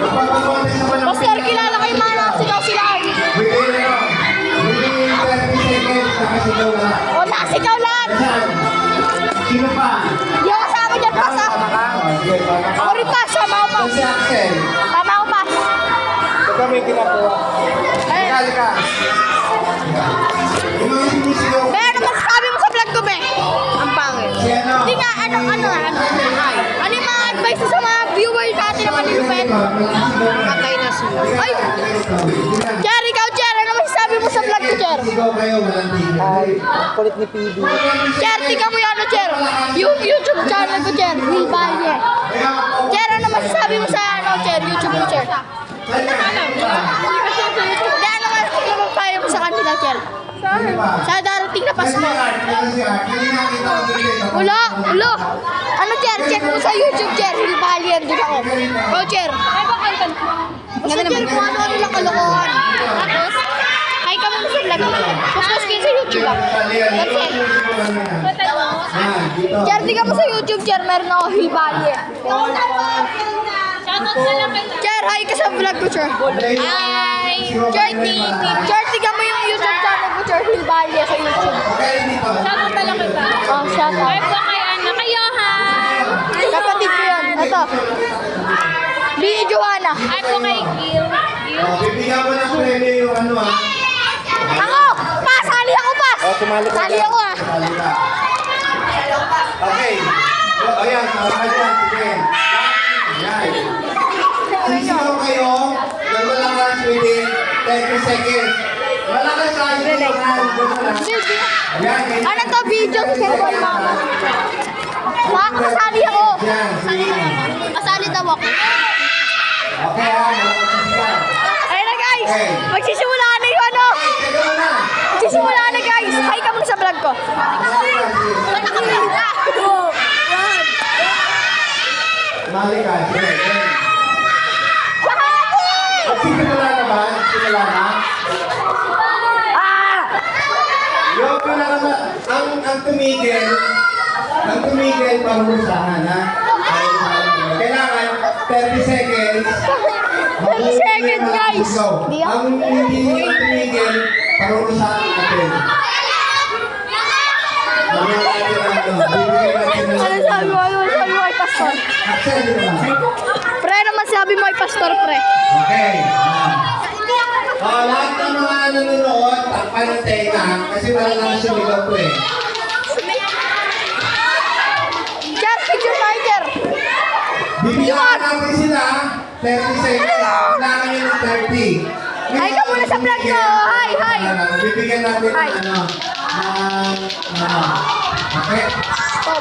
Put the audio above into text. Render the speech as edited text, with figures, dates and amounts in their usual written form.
Pastor, kilala kayo mga nakasigaw sila. O, nakasigaw lahat. Sino pa? Di ako kasama dyan, pasa. Ako rin pa, sama ko pa. Si Axel. Tama ko pa. Ito may ginagawa. Halika. Be, ano masasabi mo sa vlog ko, be? Ang pangit. Hindi nga, ano yung mga advice sa mga viewers natin naman nilupin? Patay na sila. Ay! Cher, ikaw, Cher, ano masasabi mo sa vlog ko, Cher? Kulit ni PB. Cher, tingnan mo yung ano, Cher? Yung YouTube channel ko, Cher. Will Valle. Cher, ano masasabi mo sa ano, Cher? YouTube mo, Cher? Hindi, ano masasabi mo sa kanila, Cher? Sa darating na Pasko. Ulo. Ano, Cher? Check mo sa YouTube, Cher. Will Valle, doon ako. Oh, Cher. Basta, Cher, kung ano-ano lang kalokohan. Tapos, hi ka muna sa vlog. Tapos, kayo sa YouTube, ah. That's it. Cher, tingnan mo sa YouTube, Cher. Meron ako Will Valle. Cher, hi ka sa vlog ko, Cher. Hi! Cher, tingnan mo yung YouTube channel ko, Cher. Will Valle sa YouTube. Shoutout na lang kita. Oh, shout out. Ay po kay Ana, kay Johan. Kapatid ko yan. Ito. B.E. Johanna. Ay po kay Gil. Bibigyan mo ng premyo yung ano ah. Ako! Pa! Sali ako pa! Sumali ka Sali dyan. ako ah. Sali ka. Okay. O yan, sama ka dyan. Sige. Yan. Sisigaw kayo. Nagmalakas within 30 seconds. Malakas sa akin. Ayan. Ano to? Video sa cellphone mo. Kasali ako. Yan. Sige. Kasali daw ako. Okay ha. Ayun na guys. Okay. Magsisimula na yung ano. Teka muna. Magsisimula na guys. Hi ka muna sa vlog ko. Ba't ako na? Mali ka. Sige. Sakali! Magsisimula na ba? Simula na? Yung pinaka ang tumigil panghusahan ha. Kailangan 30 seconds. 30 seconds guys. Ang hindi tumigil panghusahan natin. Ano sabi mo? Ano sabi mo ay pastor? Pre, naman sabi mo ay pastor, pre. Okay. Lahat ng mga nanonood, takpan ng tenga kasi wala naman sumigaw ko eh. Cher, picture tayo, Cher. Bibigyan natin sila 30 seconds. Kailangan nyo ng 30. Hi ka muna sa vlog ko. Hi. Bibigyan natin Hi. ng okay? Oh,